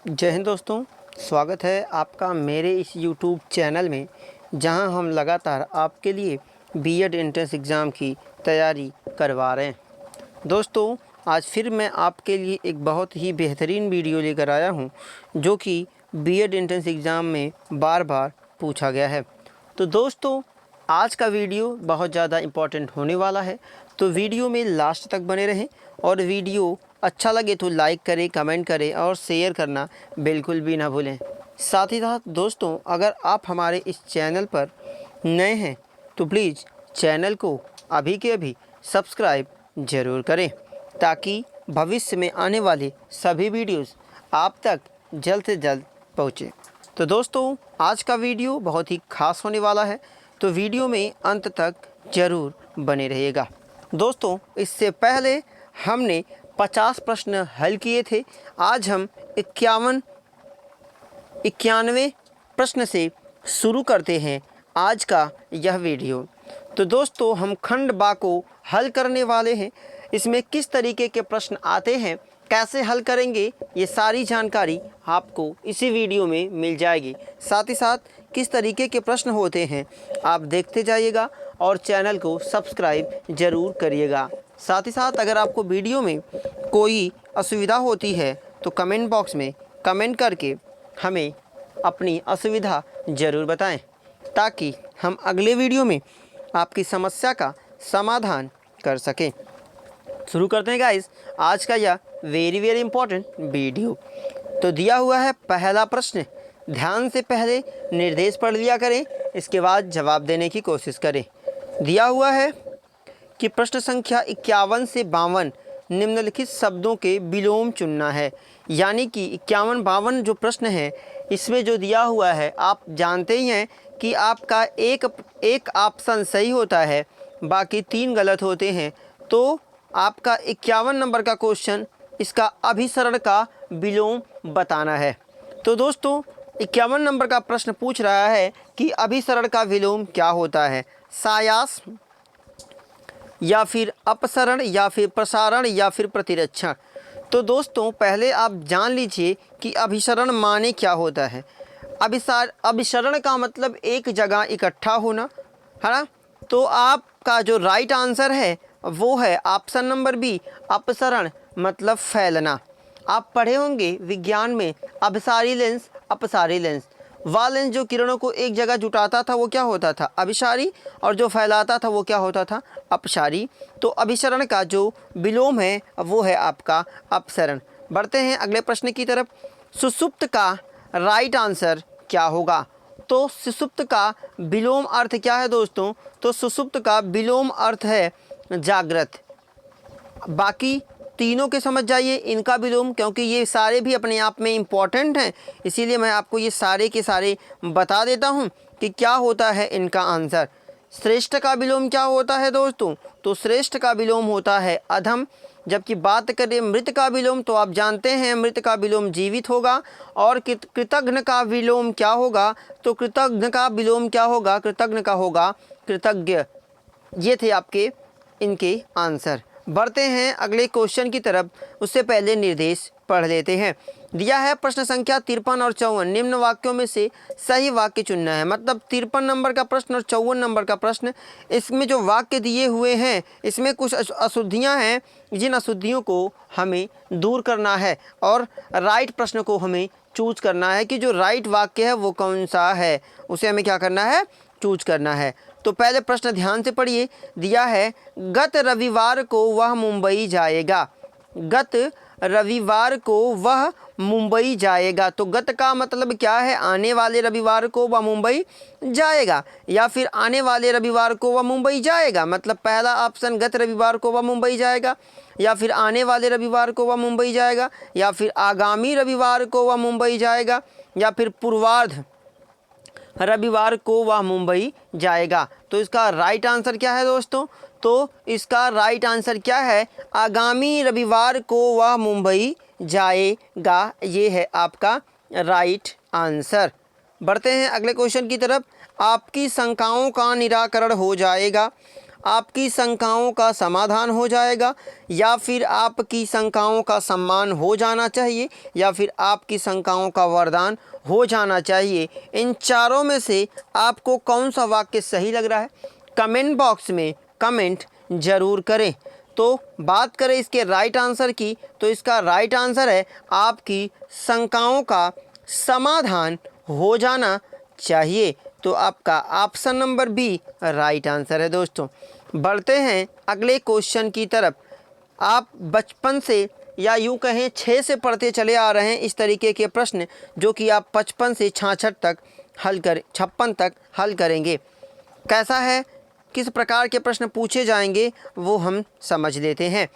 जय हिंद दोस्तों, स्वागत है आपका मेरे इस YouTube चैनल में, जहां हम लगातार आपके लिए बीएड एंट्रेंस एग्ज़ाम की तैयारी करवा रहे हैं। दोस्तों, आज फिर मैं आपके लिए एक बहुत ही बेहतरीन वीडियो लेकर आया हूं, जो कि बीएड एंट्रेंस एग्ज़ाम में बार बार पूछा गया है। तो दोस्तों, आज का वीडियो बहुत ज़्यादा इम्पोर्टेंट होने वाला है, तो वीडियो में लास्ट तक बने रहें और वीडियो अच्छा लगे तो लाइक करें, कमेंट करें और शेयर करना बिल्कुल भी ना भूलें। साथ ही साथ दोस्तों, अगर आप हमारे इस चैनल पर नए हैं तो प्लीज़ चैनल को अभी के अभी सब्सक्राइब ज़रूर करें, ताकि भविष्य में आने वाले सभी वीडियोस आप तक जल्द से जल्द पहुँचे। तो दोस्तों, आज का वीडियो बहुत ही खास होने वाला है, तो वीडियो में अंत तक ज़रूर बने रहिएगा। दोस्तों, इससे पहले हमने 50 प्रश्न हल किए थे। आज हम 91 प्रश्न से शुरू करते हैं आज का यह वीडियो। तो दोस्तों, हम खंड बा को हल करने वाले हैं। इसमें किस तरीके के प्रश्न आते हैं, कैसे हल करेंगे, ये सारी जानकारी आपको इसी वीडियो में मिल जाएगी। साथ ही साथ किस तरीके के प्रश्न होते हैं आप देखते जाइएगा और चैनल को सब्सक्राइब ज़रूर करिएगा। साथ ही साथ अगर आपको वीडियो में कोई असुविधा होती है तो कमेंट बॉक्स में कमेंट करके हमें अपनी असुविधा ज़रूर बताएं, ताकि हम अगले वीडियो में आपकी समस्या का समाधान कर सकें। शुरू करते हैं गाइस आज का यह वेरी इंपॉर्टेंट वीडियो। तो दिया हुआ है पहला प्रश्न, ध्यान से पहले निर्देश पढ़ लिया करें, इसके बाद जवाब देने की कोशिश करें। दिया हुआ है कि प्रश्न संख्या 51 से 52 निम्नलिखित शब्दों के विलोम चुनना है। यानी कि 51-52 जो प्रश्न है, इसमें जो दिया हुआ है आप जानते ही हैं कि आपका एक ऑप्शन सही होता है, बाकी 3 गलत होते हैं। तो आपका 51 नंबर का क्वेश्चन इसका अभिसरण का विलोम बताना है। तो दोस्तों, 51 नंबर का प्रश्न पूछ रहा है कि अभिसरण का विलोम क्या होता है, सायास या फिर अपसरण या फिर प्रसारण या फिर प्रतिरक्षण। तो दोस्तों, पहले आप जान लीजिए कि अभिसरण माने क्या होता है। अभिसरण का मतलब एक जगह इकट्ठा होना, है ना। तो आपका जो राइट आंसर है वो है ऑप्शन नंबर बी, अपसरण मतलब फैलना। आप पढ़े होंगे विज्ञान में अभिसारी लेंस, अपसारी लेंस। वह लेंस जो किरणों को एक जगह जुटाता था वो क्या होता था, अभिसारी, और जो फैलाता था वो क्या होता था, अपसारी। तो अभिसरण का जो विलोम है वो है आपका अपसरण। बढ़ते हैं अगले प्रश्न की तरफ। सुषुप्त का राइट आंसर क्या होगा। तो सुषुप्त का विलोम अर्थ क्या है दोस्तों, तो सुषुप्त का विलोम अर्थ है जागृत। बाकी तीनों के समझ जाइए इनका विलोम, क्योंकि ये सारे भी अपने आप में इम्पॉर्टेंट हैं, इसीलिए मैं आपको ये सारे के सारे बता देता हूँ कि क्या होता है इनका आंसर। श्रेष्ठ का विलोम क्या होता है दोस्तों, तो श्रेष्ठ का विलोम होता है अधम। जबकि बात करें मृत का विलोम, तो आप जानते हैं मृत का विलोम जीवित होगा। और कृतघ्न का विलोम क्या होगा, तो कृतघ्न का विलोम क्या होगा, कृतघ्न का होगा कृतज्ञ। ये थे आपके इनके आंसर। बढ़ते हैं अगले क्वेश्चन की तरफ, उससे पहले निर्देश पढ़ लेते हैं। दिया है प्रश्न संख्या 53 और 54 निम्न वाक्यों में से सही वाक्य चुनना है। मतलब 53 नंबर का प्रश्न और 54 नंबर का प्रश्न, इसमें जो वाक्य दिए हुए हैं इसमें कुछ अशुद्धियां हैं, जिन अशुद्धियों को हमें दूर करना है और राइट प्रश्न को हमें चूज करना है कि जो राइट वाक्य है वो कौन सा है, उसे हमें क्या करना है, चूज करना है। तो पहले प्रश्न ध्यान से पढ़िए। दिया है गत रविवार को वह मुंबई जाएगा। गत रविवार को वह मुंबई जाएगा। तो गत का मतलब क्या है, आने वाले रविवार को वह मुंबई जाएगा, या फिर आने वाले रविवार को वह मुंबई जाएगा। मतलब पहला ऑप्शन गत रविवार को वह मुंबई जाएगा, या फिर आने वाले रविवार को वह मुंबई जाएगा, या फिर आगामी रविवार को वह मुंबई जाएगा, या फिर पूर्वार्ध रविवार को वह मुंबई जाएगा। तो इसका राइट आंसर क्या है दोस्तों, तो इसका राइट आंसर क्या है, आगामी रविवार को वह मुंबई जाएगा। ये है आपका राइट आंसर। बढ़ते हैं अगले क्वेश्चन की तरफ। आपकी शंकाओं का निराकरण हो जाएगा। आपकी शंकाओं का समाधान हो जाएगा, या फिर आपकी शंकाओं का सम्मान हो जाना चाहिए, या फिर आपकी शंकाओं का वरदान हो जाना चाहिए। इन चारों में से आपको कौन सा वाक्य सही लग रहा है, कमेंट बॉक्स में कमेंट ज़रूर करें। तो बात करें इसके राइट आंसर की, तो इसका राइट आंसर है आपकी शंकाओं का समाधान हो जाना चाहिए। तो आपका option number B right answer है। दोस्तों बढ़ते हैं अगले क्वेश्चन की तरफ। आप बचपन से या यूँ कहें 6 से पढ़ते चले आ रहे हैं इस तरीके के प्रश्न, जो कि आप 55 से 66 तक हल कर 56 तक हल करेंगे। कैसा है, किस प्रकार के प्रश्न पूछे जाएंगे वो हम समझ लेते हैं।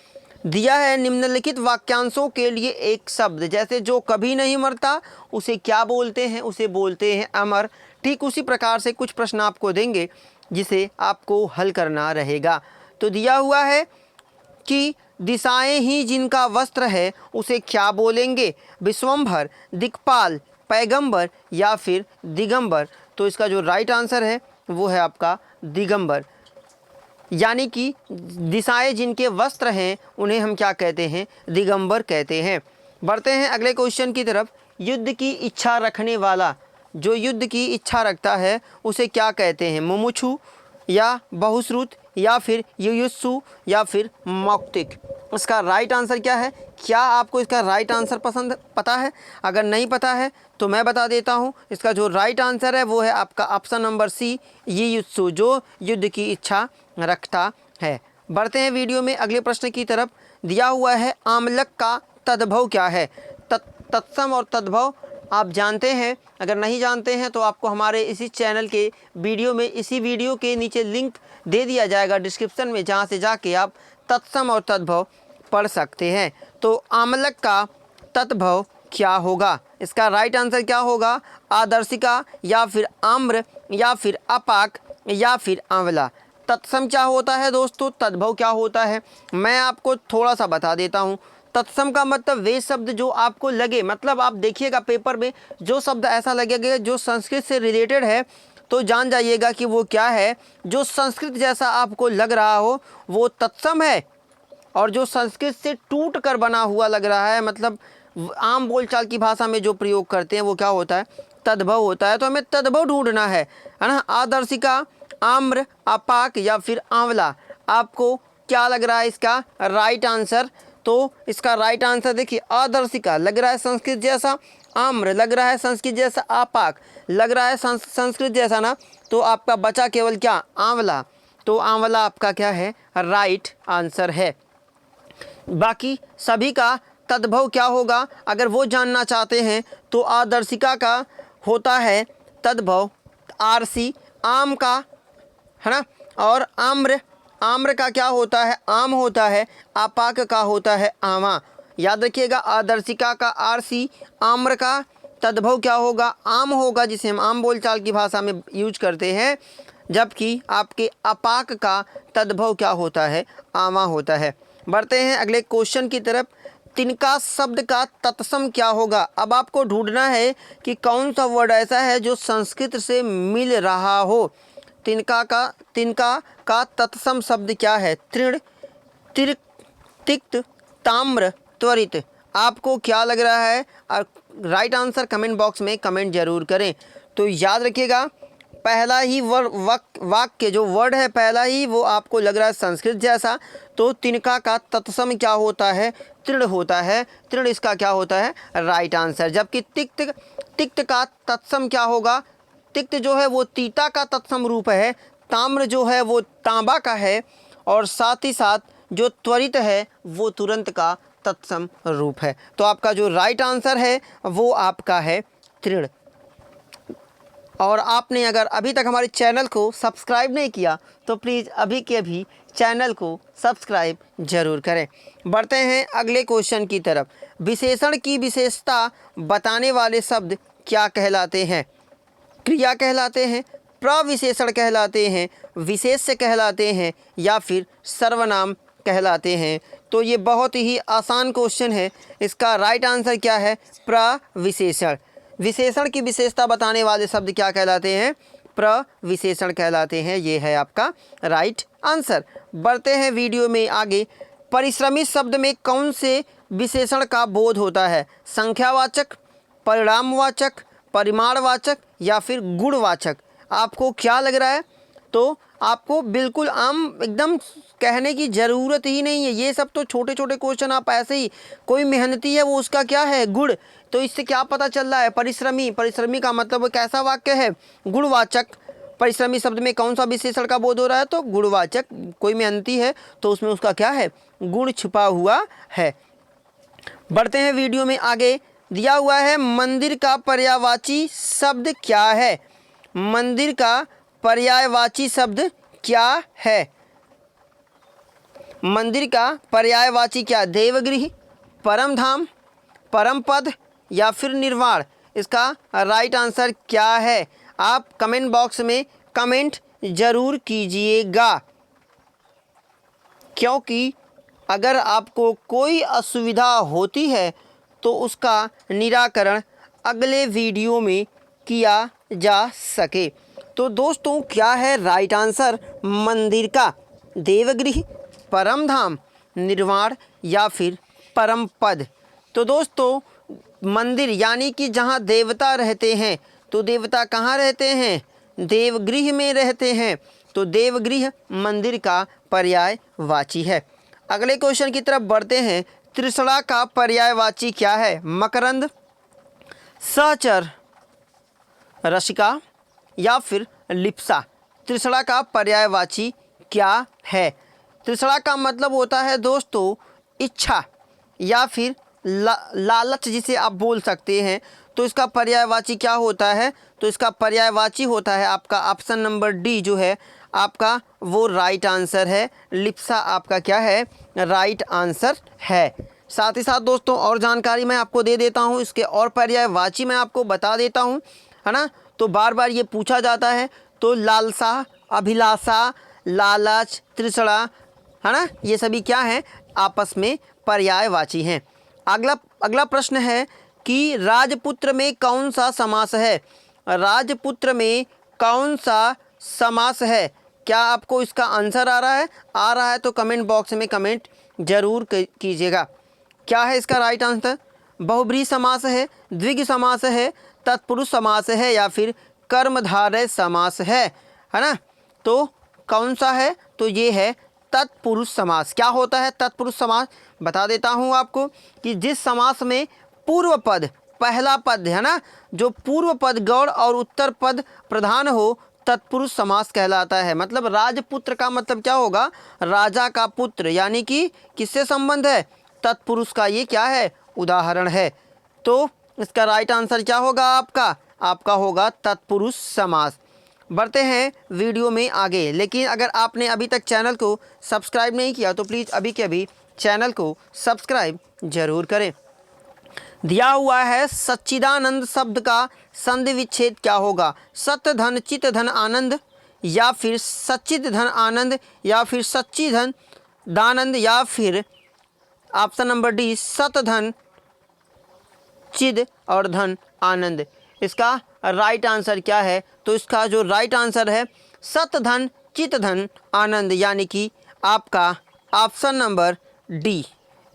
दिया है निम्नलिखित वाक्यांशों के लिए एक शब्द, जैसे जो कभी नहीं मरता उसे क्या बोलते हैं, उसे बोलते हैं अमर। ठीक उसी प्रकार से कुछ प्रश्न आपको देंगे जिसे आपको हल करना रहेगा। तो दिया हुआ है कि दिशाएं ही जिनका वस्त्र है उसे क्या बोलेंगे, विश्वंभर, दिक्पाल, पैगंबर या फिर दिगंबर। तो इसका जो राइट आंसर है वो है आपका दिगंबर, यानी कि दिशाएं जिनके वस्त्र हैं उन्हें हम क्या कहते हैं, दिगंबर कहते हैं। बढ़ते हैं अगले क्वेश्चन की तरफ। युद्ध की इच्छा रखने वाला, जो युद्ध की इच्छा रखता है उसे क्या कहते हैं, मुमुक्षु या बहुश्रुत या फिर युयुत्सु या फिर मौक्तिक। इसका राइट आंसर क्या है, क्या आपको इसका राइट आंसर पता है? अगर नहीं पता है तो मैं बता देता हूँ। इसका जो राइट आंसर है वो है आपका ऑप्शन नंबर सी युयुत्सु, जो युद्ध की इच्छा रखता है। बढ़ते हैं वीडियो में अगले प्रश्न की तरफ। दिया हुआ है आमलक का तद्भव क्या है। तत्सम और तद्भव आप जानते हैं, अगर नहीं जानते हैं तो आपको हमारे इसी चैनल के वीडियो में, इसी वीडियो के नीचे लिंक दे दिया जाएगा डिस्क्रिप्शन में, जहां से जाके आप तत्सम और तद्भव पढ़ सकते हैं। तो आमलक का तद्भव क्या होगा, इसका राइट आंसर क्या होगा, आदर्शिका या फिर आम्र या फिर अपाक या फिर आंवला। तत्सम क्या होता है दोस्तों, तद्भव क्या होता है, मैं आपको थोड़ा सा बता देता हूँ। तत्सम का मतलब वे शब्द जो आपको लगे, मतलब आप देखिएगा पेपर में जो शब्द ऐसा लगेगा जो संस्कृत से रिलेटेड है तो जान जाइएगा कि वो क्या है। जो संस्कृत जैसा आपको लग रहा हो वो तत्सम है, और जो संस्कृत से टूट कर बना हुआ लग रहा है, मतलब आम बोलचाल की भाषा में जो प्रयोग करते हैं वो क्या होता है, तद्भव होता है। तो हमें तद्भव ढूंढना है ना। आदर्शिका, आम्र, अपाक या फिर आंवला, आपको क्या लग रहा है इसका राइट आंसर? तो इसका राइट आंसर देखिए, आदर्शिका लग रहा है संस्कृत जैसा, आम्र लग रहा है संस्कृत जैसा, अपाक लग रहा है संस्कृत जैसा ना। तो आपका बचा केवल क्या, आंवला। तो आंवला आपका क्या है, राइट आंसर है। बाकी सभी का तद्भव क्या होगा अगर वो जानना चाहते हैं तो आदर्शिका का होता है तद्भव आरसी, आम का है ना, और आम्र का क्या होता है, आम होता है, आपाक का होता है आमा। याद रखिएगा, आदर्शिका का आरसी, आम्र का तद्भव क्या होगा, आम होगा, जिसे हम आम बोलचाल की भाषा में यूज करते हैं, जबकि आपके अपाक का तद्भव क्या होता है, आमा होता है। बढ़ते हैं अगले क्वेश्चन की तरफ। तिनका शब्द का तत्सम क्या होगा। अब आपको ढूंढना है कि कौन सा वर्ड ऐसा है जो संस्कृत से मिल रहा हो। तिनका का तत्सम शब्द क्या है, तृण, तिर्क, तिक्त, ताम्र, त्वरित। आपको क्या लग रहा है, राइट आंसर कमेंट बॉक्स में कमेंट जरूर करें। तो याद रखिएगा, पहला ही वाक्य जो वर्ड है पहला ही वो आपको लग रहा है संस्कृत जैसा, तो तिनका का तत्सम क्या होता है, तृण होता है। तृण इसका क्या होता है, राइट आंसर। जबकि तिक्त का तत्सम क्या होगा, तिक्त जो है वो तीता का तत्सम रूप है, ताम्र जो है वो तांबा का है, और साथ ही साथ जो त्वरित है वो तुरंत का तत्सम रूप है। तो आपका जो राइट आंसर है वो आपका है तृण। और आपने अगर अभी तक हमारे चैनल को सब्सक्राइब नहीं किया तो प्लीज़ अभी के अभी चैनल को सब्सक्राइब जरूर करें। बढ़ते हैं अगले क्वेश्चन की तरफ। विशेषण की विशेषता बताने वाले शब्द क्या कहलाते हैं। क्रिया कहलाते हैं, प्रविशेषण कहलाते हैं, विशेष्य कहलाते हैं, या फिर सर्वनाम कहलाते हैं। तो ये बहुत ही आसान क्वेश्चन है। इसका राइट आंसर क्या है, प्रविशेषण। विशेषण की विशेषता बताने वाले शब्द क्या कहलाते हैं, प्रविशेषण कहलाते हैं। ये है आपका राइट आंसर। बढ़ते हैं वीडियो में आगे। परिश्रमी शब्द में कौन से विशेषण का बोध होता है? संख्यावाचक, परिणामवाचक, परिमाणवाचक या फिर गुणवाचक? आपको क्या लग रहा है? तो आपको बिल्कुल आम एकदम कहने की ज़रूरत ही नहीं है। ये सब तो छोटे छोटे क्वेश्चन आप ऐसे ही, कोई मेहनती है वो उसका क्या है? गुण। तो इससे क्या पता चल रहा है? परिश्रमी, परिश्रमी का मतलब कैसा वाक्य है? गुणवाचक। परिश्रमी शब्द में कौन सा विशेषण का बोध हो रहा है? तो गुणवाचक। कोई मेहनती है तो उसमें उसका क्या है? गुण छिपा हुआ है। बढ़ते हैं वीडियो में आगे। दिया हुआ है मंदिर का पर्यायवाची शब्द क्या है? मंदिर का पर्यायवाची शब्द क्या है? मंदिर का पर्यायवाची क्या? देवगृह, परमधाम, परमपद या फिर निर्वाण? इसका राइट आंसर क्या है? आप कमेंट बॉक्स में कमेंट जरूर कीजिएगा, क्योंकि अगर आपको कोई असुविधा होती है तो उसका निराकरण अगले वीडियो में किया जा सके। तो दोस्तों क्या है राइट आंसर मंदिर का? देवगृह, परमधाम, निर्वाण या फिर परम पद? तो दोस्तों मंदिर यानी कि जहाँ देवता रहते हैं, तो देवता कहाँ रहते हैं? देवगृह में रहते हैं। तो देवगृह मंदिर का पर्यायवाची है। अगले क्वेश्चन की तरफ बढ़ते हैं। तृष्णा का पर्यायवाची क्या है? मकरंद, सहचर, रसिका या फिर लिप्सा? तृष्णा का पर्यायवाची क्या है? तृष्णा का मतलब होता है दोस्तों इच्छा या फिर लालच, जिसे आप बोल सकते हैं। तो इसका पर्यायवाची क्या होता है? तो इसका पर्यायवाची होता है आपका ऑप्शन नंबर डी जो है आपका वो राइट आंसर है। लिप्सा आपका क्या है? राइट आंसर है। साथ ही साथ दोस्तों और जानकारी मैं आपको दे देता हूँ, इसके और पर्यायवाची मैं आपको बता देता हूँ, है ना। तो बार बार ये पूछा जाता है। तो लालसा, अभिलाषा, लालच, तृष्णा, है ना, ये सभी क्या हैं? आपस में पर्यायवाची हैं। अगला प्रश्न है कि राजपुत्र में कौन सा समास है? राजपुत्र में कौन सा समास है? क्या आपको इसका आंसर आ रहा है? आ रहा है तो कमेंट बॉक्स में कमेंट जरूर कीजिएगा। क्या है इसका राइट आंसर? बहुब्रीहि समास है, द्विगु समास है, तत्पुरुष समास है या फिर कर्मधारय समास है ना। तो कौन सा है? तो ये है तत्पुरुष समास। क्या होता है तत्पुरुष समास? बता देता हूँ आपको कि जिस समास में पूर्व पद, पहला पद है ना, जो पूर्व पद गौड़ और उत्तर पद प्रधान हो, तत्पुरुष समास कहलाता है। मतलब राजपुत्र का मतलब क्या होगा? राजा का पुत्र, यानी कि किससे संबंध है? तत्पुरुष का ये क्या है? उदाहरण है। तो इसका राइट आंसर क्या होगा आपका? आपका होगा तत्पुरुष समास। बढ़ते हैं वीडियो में आगे। लेकिन अगर आपने अभी तक चैनल को सब्सक्राइब नहीं किया तो प्लीज़ अभी के अभी चैनल को सब्सक्राइब जरूर करें। दिया हुआ है सच्चिदानंद शब्द का संधि विच्छेद क्या होगा? सत धन चित धन आनंद या फिर सच्चिद धन आनंद या फिर सच्ची धन दानंद या फिर ऑप्शन नंबर डी सत धन चिद और धन आनंद? इसका राइट आंसर क्या है? तो इसका जो राइट आंसर है सत धन चित धन आनंद, यानी कि आपका option number D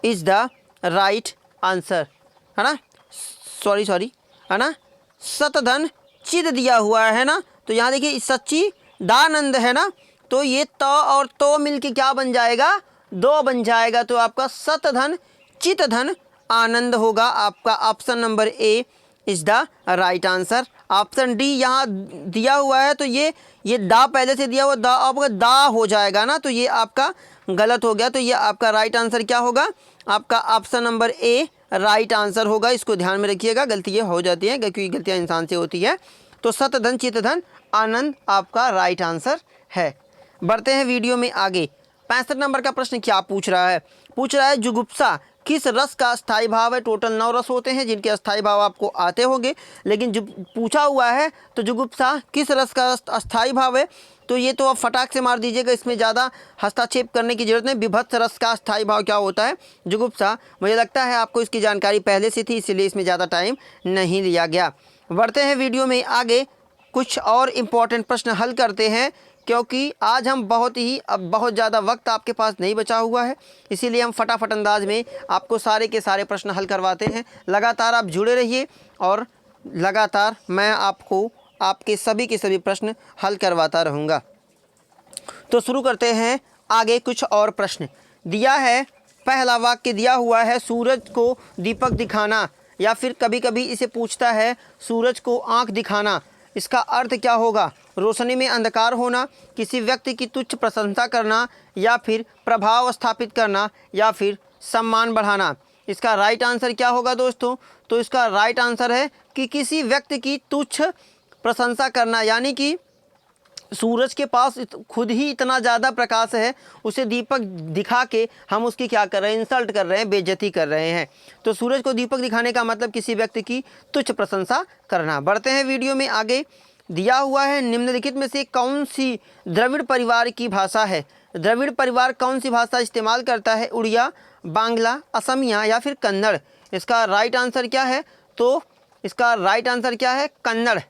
is the right answer, है ना। सॉरी है ना, सत धन चिद दिया हुआ है ना। तो यहाँ देखिए सच्ची दानंद है ना, तो ये त और तो मिलके क्या बन जाएगा? दो बन जाएगा। तो आपका सत धन चित धन आनंद होगा। आपका option number A is the right answer. Option D यहाँ दिया हुआ है तो ये दा पहले से दिया हुआ, दा आपका दा हो जाएगा ना, तो ये आपका गलत हो गया। तो ये आपका राइट आंसर क्या होगा? आपका option number A right answer होगा। इसको ध्यान में रखिएगा, गलतियाँ हो जाती हैं क्योंकि गलतियाँ इंसान से होती है। तो सत धन चित धन आनंद आपका राइट आंसर है। बढ़ते हैं वीडियो में आगे। 65 नंबर का प्रश्न क्या पूछ रहा है? पूछ रहा है जुगुप्सा किस रस का स्थायी भाव है? टोटल 9 रस होते हैं जिनके अस्थायी भाव आपको आते होंगे, लेकिन जो पूछा हुआ है तो जुगुप्सा किस रस का अस्थायी भाव है? तो ये तो आप फटाक से मार दीजिएगा, इसमें ज़्यादा हस्तक्षेप करने की जरूरत नहीं। विभत्स रस का अस्थायी भाव क्या होता है? जुगुप्सा। मुझे लगता है आपको इसकी जानकारी पहले से थी, इसलिए इसमें ज़्यादा टाइम नहीं लिया गया। बढ़ते हैं वीडियो में आगे। कुछ और इम्पोर्टेंट प्रश्न हल करते हैं, क्योंकि आज हम बहुत ज़्यादा वक्त आपके पास नहीं बचा हुआ है, इसीलिए हम फटाफट अंदाज में आपको सारे के सारे प्रश्न हल करवाते हैं। लगातार आप जुड़े रहिए और लगातार मैं आपको आपके सभी के सभी प्रश्न हल करवाता रहूँगा। तो शुरू करते हैं आगे। कुछ और प्रश्न दिया है, पहला वाक्य दिया हुआ है, सूरज को दीपक दिखाना, या फिर कभी कभी इसे पूछता है सूरज को आँख दिखाना। इसका अर्थ क्या होगा? रोशनी में अंधकार होना, किसी व्यक्ति की तुच्छ प्रशंसा करना, या फिर प्रभाव स्थापित करना, या फिर सम्मान बढ़ाना। इसका राइट आंसर क्या होगा दोस्तों? तो इसका राइट आंसर है कि किसी व्यक्ति की तुच्छ प्रशंसा करना, यानी कि सूरज के पास खुद ही इतना ज़्यादा प्रकाश है, उसे दीपक दिखा के हम उसकी क्या कर रहे हैं? इंसल्ट कर रहे हैं, बेइज्जती कर रहे हैं। तो सूरज को दीपक दिखाने का मतलब किसी व्यक्ति की तुच्छ प्रशंसा करना। बढ़ते हैं वीडियो में आगे। दिया हुआ है, निम्नलिखित में से कौन सी द्रविड़ परिवार की भाषा है? द्रविड़ परिवार कौन सी भाषा इस्तेमाल करता है? उड़िया, बांग्ला, असमिया, या फिर कन्नड़। इसका राइट आंसर क्या है? तो इसका राइट आंसर क्या है? कन्नड़।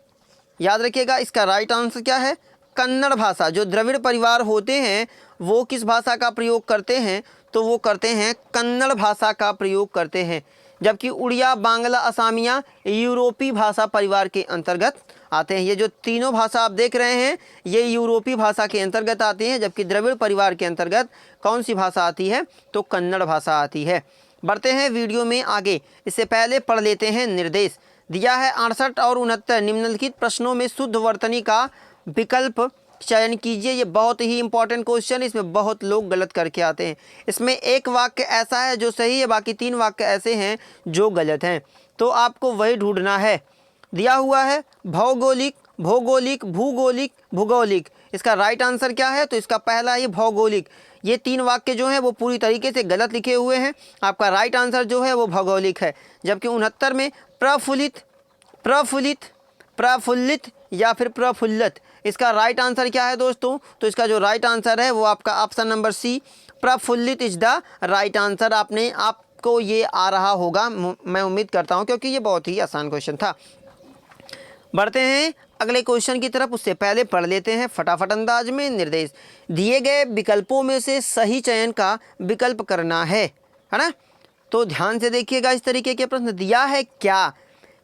याद रखिएगा, इसका राइट आंसर क्या है? कन्नड़ भाषा। जो द्रविड़ परिवार होते हैं वो किस भाषा का प्रयोग करते हैं? तो वो करते हैं कन्नड़ भाषा का प्रयोग करते हैं। जबकि उड़िया, बांग्ला, असमिया यूरोपीय भाषा परिवार के अंतर्गत आते हैं। ये जो तीनों भाषा आप देख रहे हैं ये यूरोपीय भाषा के अंतर्गत आती हैं, जबकि द्रविड़ परिवार के अंतर्गत कौन सी भाषा आती है? तो कन्नड़ भाषा आती है। बढ़ते हैं वीडियो में आगे। इससे पहले पढ़ लेते हैं निर्देश। दिया है 68 और 69 निम्नलिखित प्रश्नों में शुद्ध वर्तनी का विकल्प चयन कीजिए। ये बहुत ही इंपॉर्टेंट क्वेश्चन है, इसमें बहुत लोग गलत करके आते हैं। इसमें एक वाक्य ऐसा है जो सही है, बाकी 3 वाक्य ऐसे हैं जो गलत हैं, तो आपको वही ढूंढना है। दिया हुआ है भौगोलिक, भौगोलिक, भूगोलिक, भूगोलिक। इसका राइट आंसर क्या है? तो इसका पहला ही भौगोलिक। ये 3 वाक्य जो हैं वो पूरी तरीके से गलत लिखे हुए हैं। आपका राइट आंसर जो है वो भौगोलिक है। जबकि 69 में प्रफुल्लित, प्रफुल्लित, प्रफुल्लित या फिर प्रफुल्लत। इसका राइट आंसर क्या है दोस्तों? तो इसका जो राइट आंसर है वो आपका ऑप्शन नंबर सी, प्रफुल्लित इज द राइट आंसर। आपको ये आ रहा होगा, मैं उम्मीद करता हूँ, क्योंकि ये बहुत ही आसान क्वेश्चन था। बढ़ते हैं अगले क्वेश्चन की तरफ, उससे पहले पढ़ लेते हैं फटाफट अंदाज में निर्देश। दिए गए विकल्पों में से सही चयन का विकल्प करना है ना? तो ध्यान से देखिएगा, इस तरीके के प्रश्न दिया है क्या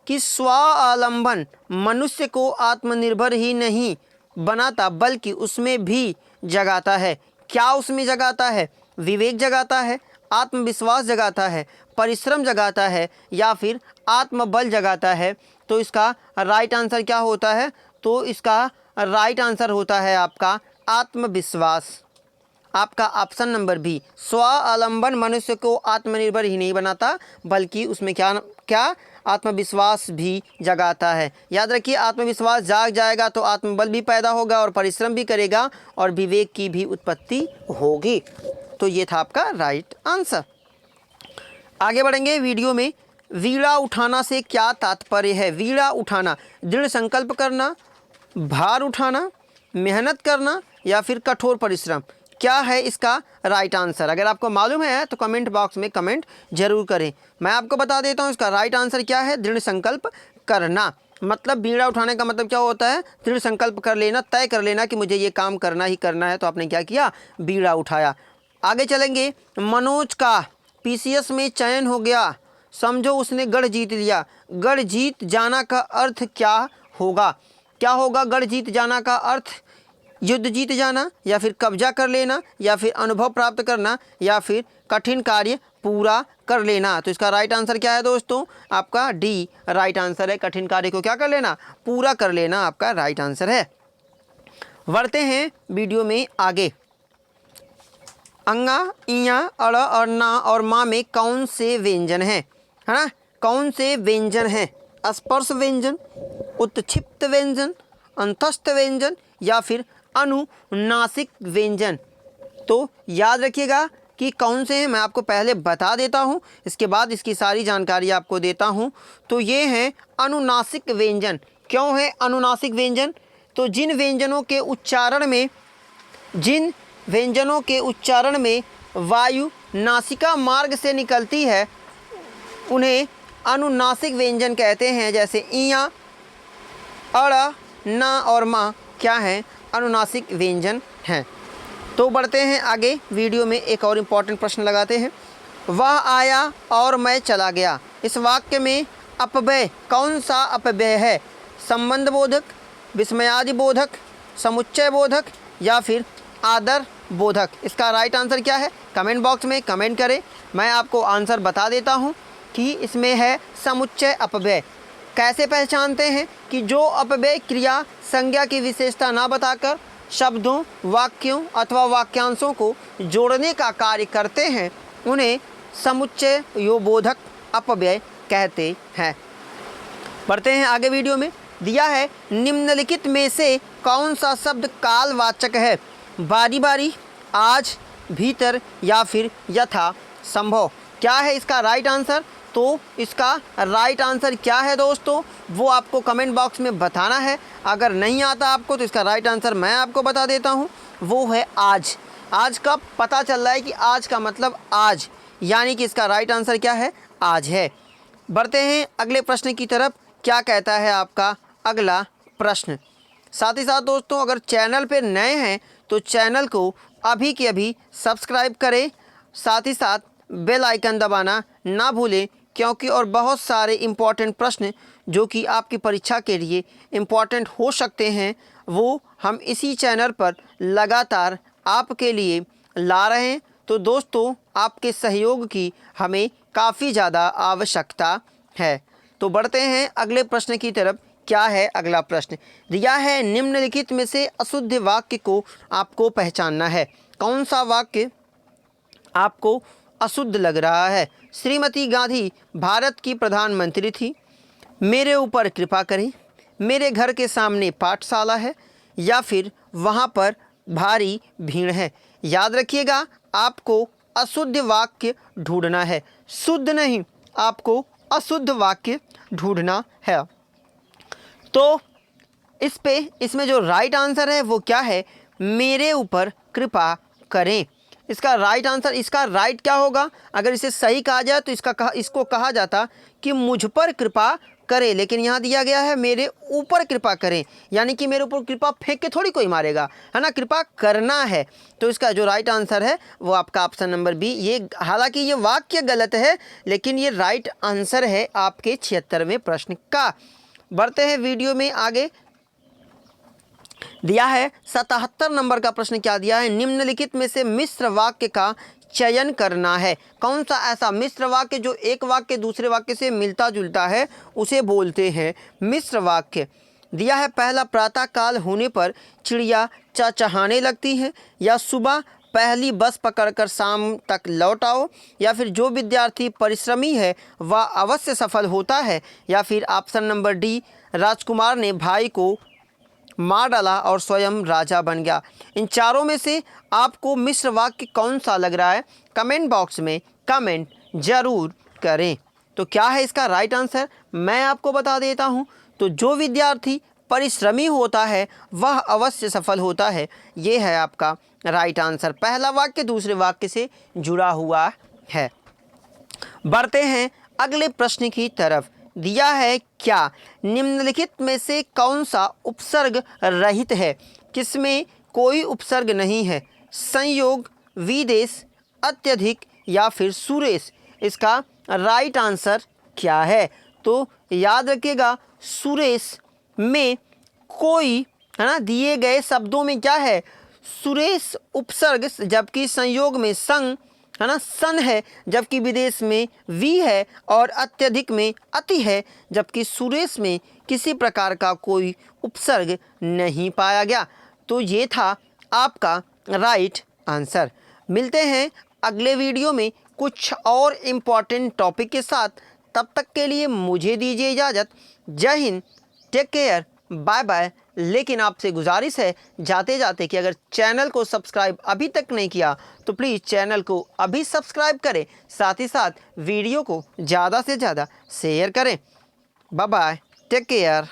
कि स्वावलंबन मनुष्य को आत्मनिर्भर ही नहीं बनाता बल्कि उसमें भी जगाता है। क्या उसमें जगाता है? विवेक जगाता है, आत्मविश्वास जगाता है, परिश्रम जगाता है, या फिर आत्मबल जगाता है। तो इसका राइट आंसर क्या होता है? तो इसका राइट आंसर होता है आपका आत्मविश्वास। आपका ऑप्शन नंबर बी, स्वावलंबन मनुष्य को आत्मनिर्भर ही नहीं बनाता बल्कि उसमें क्या आत्मविश्वास भी जगाता है। याद रखिए, आत्मविश्वास जाग जाएगा तो आत्मबल भी पैदा होगा और परिश्रम भी करेगा और विवेक की भी उत्पत्ति होगी। तो ये था आपका राइट आंसर। आगे बढ़ेंगे वीडियो में। वीणा उठाना से क्या तात्पर्य है? वीणा उठाना, दृढ़ संकल्प करना, भार उठाना, मेहनत करना, या फिर कठोर परिश्रम। क्या है इसका राइट आंसर? अगर आपको मालूम है तो कमेंट बॉक्स में कमेंट जरूर करें। मैं आपको बता देता हूँ इसका राइट आंसर क्या है। दृढ़ संकल्प करना। मतलब बीड़ा उठाने का मतलब क्या होता है? दृढ़ संकल्प कर लेना, तय कर लेना कि मुझे ये काम करना ही करना है। तो आपने क्या किया? बीड़ा उठाया। आगे चलेंगे। मनोज का पीसीएस में चयन हो गया, समझो उसने गढ़ जीत लिया। गढ़ जीत जाना का अर्थ क्या होगा? क्या होगा गढ़ जीत जाना का अर्थ? युद्ध जीत जाना, या फिर कब्जा कर लेना, या फिर अनुभव प्राप्त करना, या फिर कठिन कार्य पूरा कर लेना। तो इसका राइट आंसर क्या है दोस्तों? आपका डी राइट आंसर है। कठिन कार्य को क्या कर लेना? पूरा कर लेना आपका राइट आंसर है। बढ़ते हैं वीडियो में आगे। अंगा, इया, अड़ और ना और माँ में कौन से व्यंजन हैं? है ना? कौन से व्यंजन हैं? स्पर्श व्यंजन, उत्क्षिप्त व्यंजन, अंतस्थ व्यंजन, या फिर अनुनासिक व्यंजन। तो याद रखिएगा कि कौन से हैं, मैं आपको पहले बता देता हूं, इसके बाद इसकी सारी जानकारी आपको देता हूं। तो ये हैं अनुनासिक व्यंजन। क्यों है अनुनासिक व्यंजन? तो जिन व्यंजनों के उच्चारण में वायु नासिका मार्ग से निकलती है उन्हें अनुनासिक व्यंजन कहते हैं। जैसे इया, अड़, ना और माँ क्या है? अनुनासिक व्यंजन हैं। तो बढ़ते हैं आगे वीडियो में, एक और इम्पॉर्टेंट प्रश्न लगाते हैं। वह आया और मैं चला गया, इस वाक्य में अपव्यय कौन सा अपव्यय है? संबंध बोधक, विस्मयादि बोधक, समुच्चय बोधक या फिर आदर बोधक? इसका राइट आंसर क्या है? कमेंट बॉक्स में कमेंट करें। मैं आपको आंसर बता देता हूं कि इसमें है समुच्चय अपव्यय। कैसे पहचानते हैं? कि जो अपव्यय क्रिया संज्ञा की विशेषता ना बताकर शब्दों, वाक्यों अथवा वाक्यांशों को जोड़ने का कार्य करते हैं, उन्हें समुच्चय योबोधक अपव्यय कहते हैं। पढ़ते हैं आगे वीडियो में। दिया है निम्नलिखित में से कौन सा शब्द कालवाचक है? बारी बारी, आज, भीतर या फिर यथा संभव? क्या है इसका राइट आंसर? तो इसका राइट आंसर क्या है दोस्तों, वो आपको कमेंट बॉक्स में बताना है। अगर नहीं आता आपको तो इसका राइट आंसर मैं आपको बता देता हूँ, वो है आज। आज का पता चल रहा है कि आज का मतलब आज, यानी कि इसका राइट आंसर क्या है? आज है। बढ़ते हैं अगले प्रश्न की तरफ। क्या कहता है आपका अगला प्रश्न? साथ ही साथ दोस्तों, अगर चैनल पे नए हैं तो चैनल को अभी के अभी सब्सक्राइब करें। साथ ही साथ बेल आइकन दबाना ना भूलें, क्योंकि और बहुत सारे इम्पॉर्टेंट प्रश्न जो कि आपकी परीक्षा के लिए इम्पॉर्टेंट हो सकते हैं, वो हम इसी चैनल पर लगातार आपके लिए ला रहे हैं। तो दोस्तों, आपके सहयोग की हमें काफ़ी ज़्यादा आवश्यकता है। तो बढ़ते हैं अगले प्रश्न की तरफ। क्या है अगला प्रश्न? दिया है निम्नलिखित में से अशुद्ध वाक्य को आपको पहचानना है। कौन सा वाक्य आपको अशुद्ध लग रहा है? श्रीमती गांधी भारत की प्रधानमंत्री थी, मेरे ऊपर कृपा करें, मेरे घर के सामने पाठशाला है, या फिर वहाँ पर भारी भीड़ है। याद रखिएगा, आपको अशुद्ध वाक्य ढूंढना है, शुद्ध नहीं, आपको अशुद्ध वाक्य ढूंढना है। तो इसमें जो राइट आंसर है वो क्या है? मेरे ऊपर कृपा करें। इसका राइट आंसर, इसका राइट क्या होगा? अगर इसे सही कहा जाए तो इसको कहा जाता कि मुझ पर कृपा करें, लेकिन यहाँ दिया गया है मेरे ऊपर कृपा करें, यानी कि मेरे ऊपर कृपा फेंक के थोड़ी कोई मारेगा, है ना, कृपा करना है। तो इसका जो राइट आंसर है वो आपका ऑप्शन नंबर बी। ये हालांकि ये वाक्य गलत है, लेकिन ये राइट आंसर है आपके 76वें प्रश्न का। बढ़ते हैं वीडियो में आगे। दिया है 77 नंबर का प्रश्न। क्या दिया है? निम्नलिखित में से मिश्र वाक्य का चयन करना है। कौन सा ऐसा मिश्र वाक्य जो एक वाक्य दूसरे वाक्य से मिलता जुलता है, उसे बोलते हैं मिश्र वाक्य। दिया है पहला, प्रातः काल होने पर चिड़िया चहचहाने लगती है, या सुबह पहली बस पकड़कर शाम तक लौट आओ, या फिर जो विद्यार्थी परिश्रमी है वह अवश्य सफल होता है, या फिर ऑप्शन नंबर डी, राजकुमार ने भाई को मार डाला और स्वयं राजा बन गया। इन चारों में से आपको मिश्र वाक्य कौन सा लग रहा है? कमेंट बॉक्स में कमेंट जरूर करें। तो क्या है इसका राइट आंसर? मैं आपको बता देता हूं। तो जो विद्यार्थी परिश्रमी होता है वह अवश्य सफल होता है, ये है आपका राइट आंसर। पहला वाक्य दूसरे वाक्य से जुड़ा हुआ है। बढ़ते हैं अगले प्रश्न की तरफ। दिया है क्या निम्नलिखित में से कौन सा उपसर्ग रहित है? किसमें कोई उपसर्ग नहीं है? संयोग, विदेश, अत्यधिक या फिर सुरेश? इसका राइट आंसर क्या है? तो याद रखिएगा, सुरेश में कोई, है ना, दिए गए शब्दों में क्या है? सुरेश उपसर्ग, जबकि संयोग में संग, है ना, सन है, जबकि विदेश में वी है, और अत्यधिक में अति है, जबकि सुरेश में किसी प्रकार का कोई उपसर्ग नहीं पाया गया। तो ये था आपका राइट आंसर। मिलते हैं अगले वीडियो में कुछ और इम्पॉर्टेंट टॉपिक के साथ। तब तक के लिए मुझे दीजिए इजाज़त। जय हिंद, टेक केयर, बाय बाय। लेकिन आपसे गुजारिश है जाते जाते कि अगर चैनल को सब्सक्राइब अभी तक नहीं किया तो प्लीज़ चैनल को अभी सब्सक्राइब करें, साथ ही साथ वीडियो को ज़्यादा से ज़्यादा शेयर करें। Bye bye, take care.